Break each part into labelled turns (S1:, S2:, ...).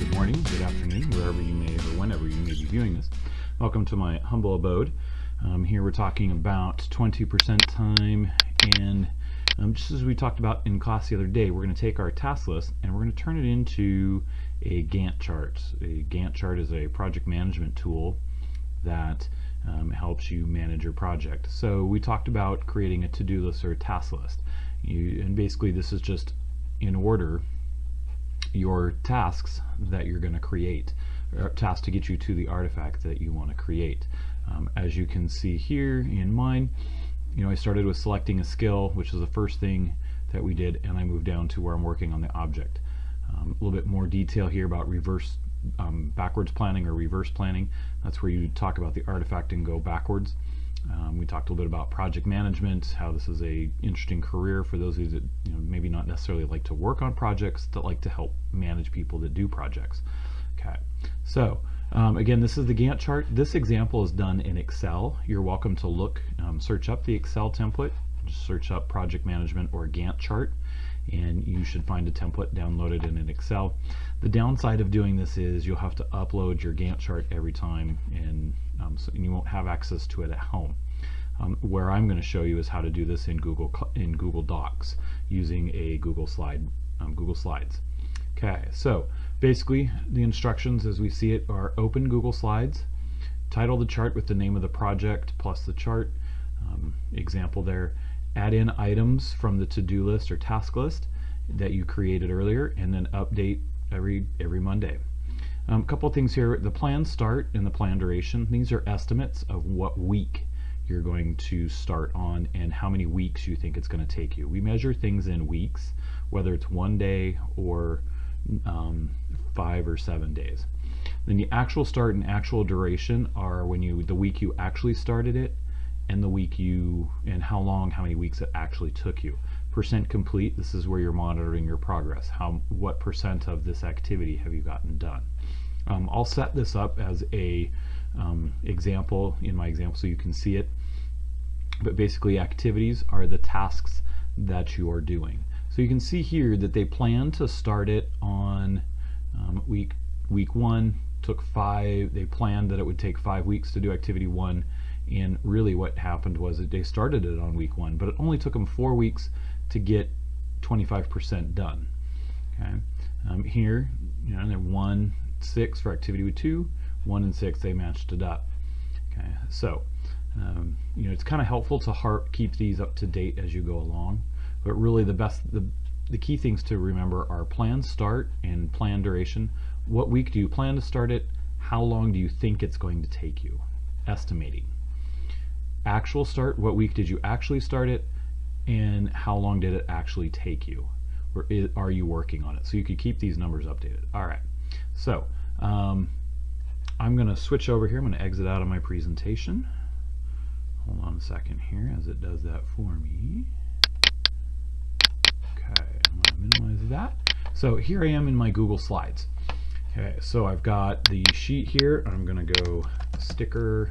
S1: good morning, good afternoon, wherever you may or whenever you may be viewing this. Welcome to my humble abode. Here we're talking about 20% time, and just as we talked about in class the other day, we're going to take our task list and we're going to turn it into a Gantt chart. A Gantt chart is a project management tool that helps you manage your project. So we talked about creating a to-do list or a task list. And basically this is just in order your tasks that you're going to create, or tasks to get you to the artifact that you want to create. As you can see here in mine, I started with selecting a skill, which is the first thing that we did, and I moved down to where I'm working on the object. A little bit more detail here about backwards planning or reverse planning. That's where you talk about the artifact and go backwards. We talked a little bit about project management, how this is a interesting career for those of you that maybe not necessarily like to work on projects, that like to help manage people that do projects. Okay, so again, this is the Gantt chart. This example is done in Excel. You're welcome to search up the Excel template, just search up project management or Gantt chart, and you should find a template downloaded in an Excel. The downside of doing this is you'll have to upload your Gantt chart every time, and you won't have access to it at home. Where I'm going to show you is how to do this in Google Docs using a Google Slides. Okay, so basically the instructions as we see it are: open Google Slides, title the chart with the name of the project plus the chart, example there, add in items from the to-do list or task list that you created earlier, and then update every Monday. A couple of things here: the plan start and the plan duration. These are estimates of what week you're going to start on and how many weeks you think it's going to take you. We measure things in weeks, whether it's 1 day or 5 or 7 days. Then the actual start and actual duration are the week you actually started it, and the week and how many weeks it actually took you. Percent complete, this is where you're monitoring your progress. What percent of this activity have you gotten done? I'll set this up as a example in my example so you can see it. But basically, activities are the tasks that you are doing. So you can see here that they plan to start it on week 1. Took 5. They planned that it would take 5 weeks to do activity 1, and really what happened was that they started it on week 1, but it only took them 4 weeks to get 25% done. Okay, here, they're 1, 6 for activity 2, 1 and 6, they matched it up. Okay, so it's kind of helpful to keep these up to date as you go along, but really the key things to remember are plan start and plan duration. What week do you plan to start it? How long do you think it's going to take you? Estimating. Actual start, what week did you actually start it, and how long did it actually take you, or are you working on it? So you could keep these numbers updated. All right, so I'm going to switch over here. I'm going to exit out of my presentation. Hold on a second here as it does that for me. Okay, I'm going to minimize that. So here I am in my Google Slides. Okay, so I've got the sheet here. I'm going to go sticker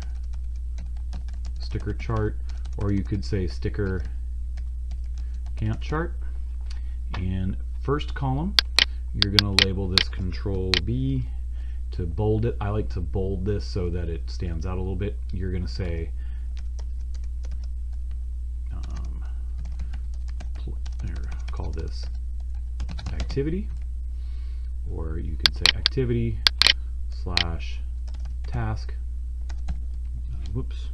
S1: chart, or you could say sticker Gantt chart. And first column, you're going to label this Control B to bold it. I like to bold this so that it stands out a little bit. You're going to say call this activity, or you could say activity / task. Whoops,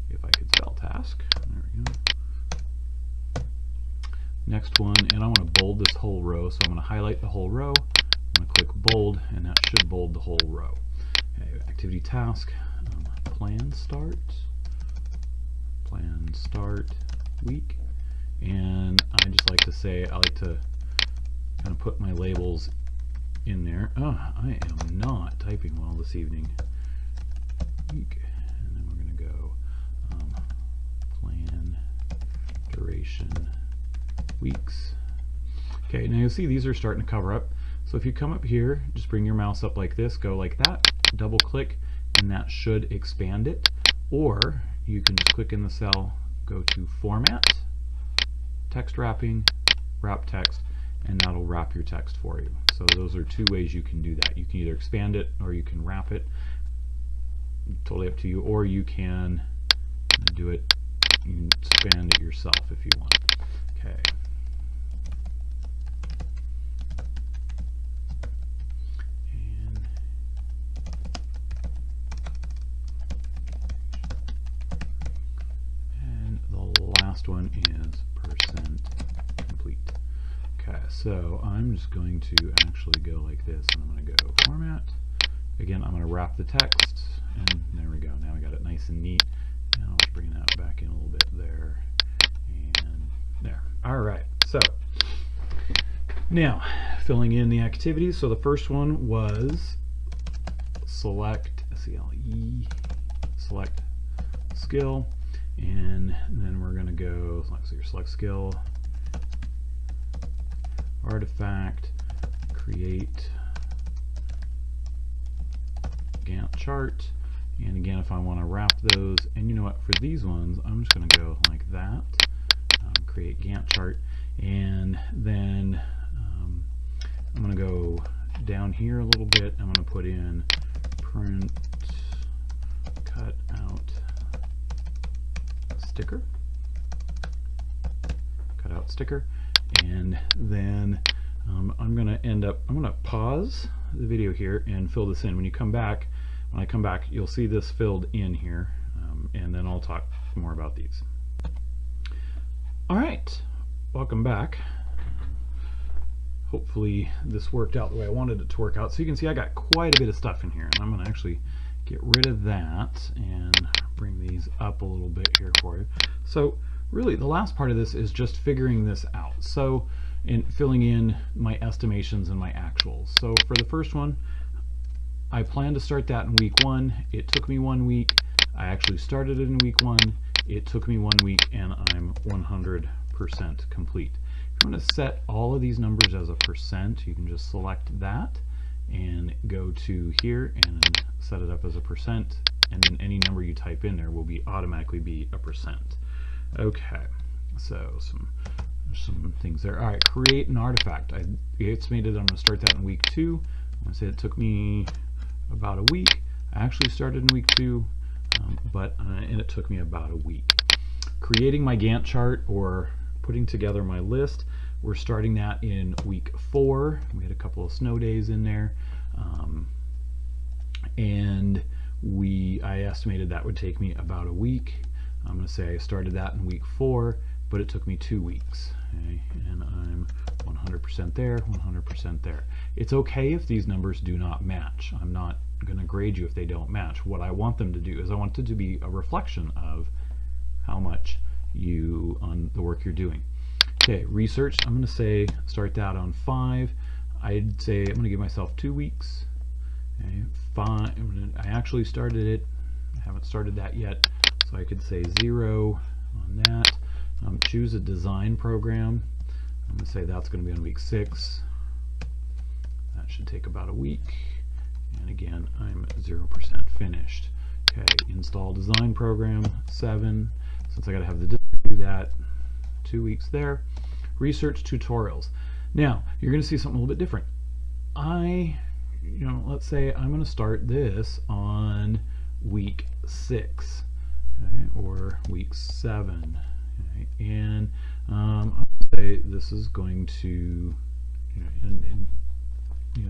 S1: if I could spell task. There we go. Next one, and I want to bold this whole row, so I'm going to highlight the whole row. I'm going to click bold, and that should bold the whole row. Okay, activity task, plan start week, and I just like to say, I like to kind of put my labels in there. I am not typing well this evening. Week, and then we're going to go plan duration weeks. Okay, now you'll see these are starting to cover up. So if you come up here, just bring your mouse up like this, go like that, double click, and that should expand it. Or you can just click in the cell, go to Format, Text Wrapping, Wrap Text, and that'll wrap your text for you. So those are two ways you can do that. You can either expand it or you can wrap it. Totally up to you. Or you can do it, you can expand it yourself if you want. Okay. And the last one is percent complete. Okay, so I'm just going to actually go like this, and I'm going to go format. Again, I'm going to wrap the text, and there we go. Now I got it nice and neat. Now let's bring that back in a little bit there, and there. All right, so now filling in the activities. So the first one was select SELE, select skill, and then we're going to go select skill, artifact, create Gantt chart. And again, if I want to wrap those, and you know what, for these ones, I'm just going to go like that, create Gantt chart, and then I'm going to go down here a little bit. I'm going to put in print cut out sticker, and then I'm going to pause the video here and fill this in. When I come back, you'll see this filled in here, and then I'll talk more about these. All right, welcome back. Hopefully this worked out the way I wanted it to work out. So you can see I got quite a bit of stuff in here, and I'm going to actually get rid of that and bring these up a little bit here for you. So really the last part of this is just figuring this out. So in filling in my estimations and my actuals. So for the first one, I plan to start that in week 1. It took me 1 week. I actually started it in week 1. It took me 1 week, and I'm 100% complete. If you want to set all of these numbers as a percent, you can just select that and go to here and set it up as a percent, and then any number you type in there will automatically be a percent. Okay, so some things there. All right, create an artifact. I estimated I'm going to start that in week 2. I'm going to say it took me about a week. I actually started in week 2, and it took me about a week. Creating my Gantt chart, or putting together my list, we're starting that in week 4. We had a couple of snow days in there, and I estimated that would take me about a week. I'm going to say I started that in week 4, but it took me 2 weeks. Okay? And I'm 100% there, 100% there. It's okay if these numbers do not match. I'm not going to grade you if they don't match. What I want them to do is I want it to be a reflection of how much on the work you're doing. Okay, research, I'm going to say start that on 5. I'd say I'm going to give myself 2 weeks. Okay, 5. I actually started it. I haven't started that yet, so I could say 0 on that. Choose a design program. I'm going to say that's going to be on week 6. That should take about a week. And again, I'm 0% finished. Okay, install design program, 7. Since I got to have the disk do that, 2 weeks there. Research tutorials. Now, you're going to see something a little bit different. Let's say I'm going to start this on week 6, okay, or week 7. Okay, and I'm going to say this is going to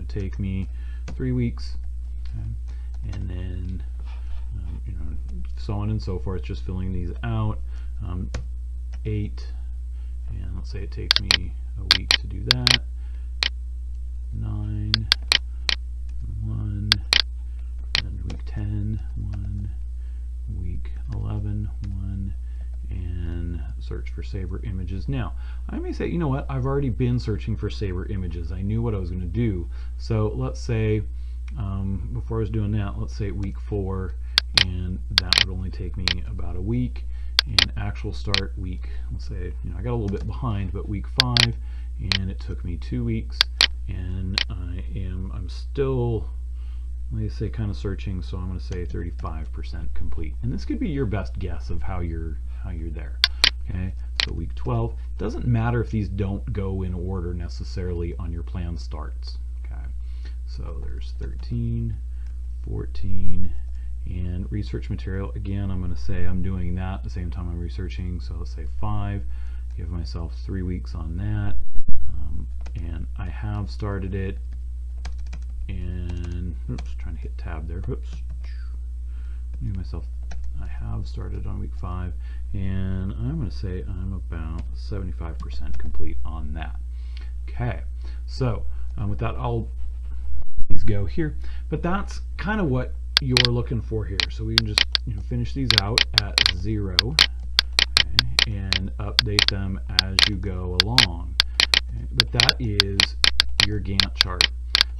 S1: take me 3 weeks, okay, and then so on and so forth, just filling these out. 8, and let's say it takes me a week to do that. 9, 1, and week 10, 1, week 11, 1, and search for Sabre images. Now, I may say, you know what, I've already been searching for Sabre images. I knew what I was going to do. So let's say, before I was doing that, let's say week 4, and that would only take me about a week. And actual start week, let's say, I got a little bit behind, but week 5, and it took me 2 weeks, and I'm still, let me say, kind of searching, so I'm going to say 35% complete. And this could be your best guess of how you're there. Okay, So week 12. Doesn't matter if these don't go in order necessarily on your plan starts. Okay, so there's 13, 14, and research material. Again, I'm going to say I'm doing that at the same time I'm researching, so let's say 5. Give myself 3 weeks on that, and I have started it. And oops, trying to hit tab there. Oops. Give myself. I have started on week 5, and I'm going to say I'm about 75% complete on that. Okay, so with that, I'll these go here, but that's kind of what you're looking for here. So we can just finish these out at 0, okay, and update them as you go along. Okay, but that is your Gantt chart.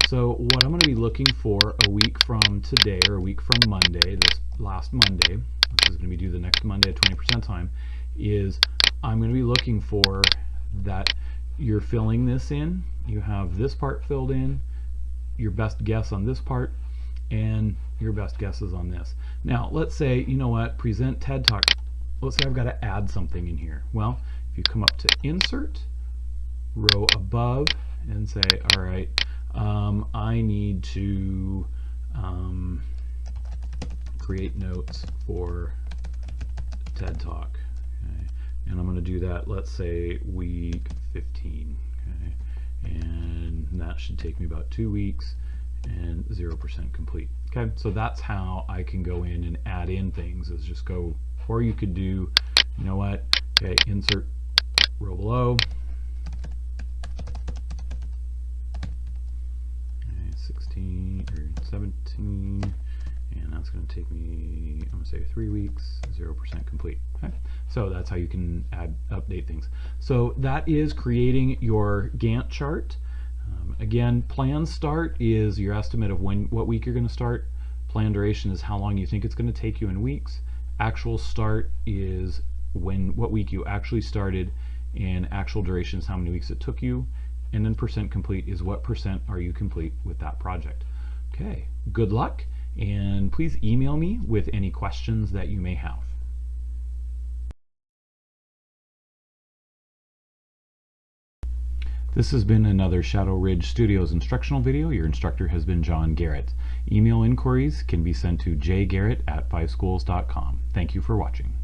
S1: So what I'm going to be looking for a week from today, or a week from Monday, this last Monday, which is going to be due the next Monday at 20% time, is I'm going to be looking for that you're filling this in, you have this part filled in, your best guess on this part, and your best guesses on this. Now let's say, you know what, present TED Talk, let's say I've got to add something in here. Well, if you come up to insert, row above, and say, all right, I need to create notes for TED Talk, okay? And I'm going to do that, let's say week 15, okay? And that should take me about 2 weeks and 0% complete. Okay, so that's how I can go in and add in things, is just go, or you could do, you know what, okay, insert row below, 16 or 17, and that's going to take me, I'm going to say 3 weeks, 0% complete. Okay, so that's how you can update things. So that is creating your Gantt chart. Again, plan start is your estimate of what week you're going to start. Plan duration is how long you think it's going to take you in weeks. Actual start is what week you actually started, and actual duration is how many weeks it took you. And then percent complete is what percent are you complete with that project. Okay, good luck, and please email me with any questions that you may have. This has been another Shadow Ridge Studios instructional video. Your instructor has been John Garrett. Email inquiries can be sent to jgarrett@5schools.com. Thank you for watching.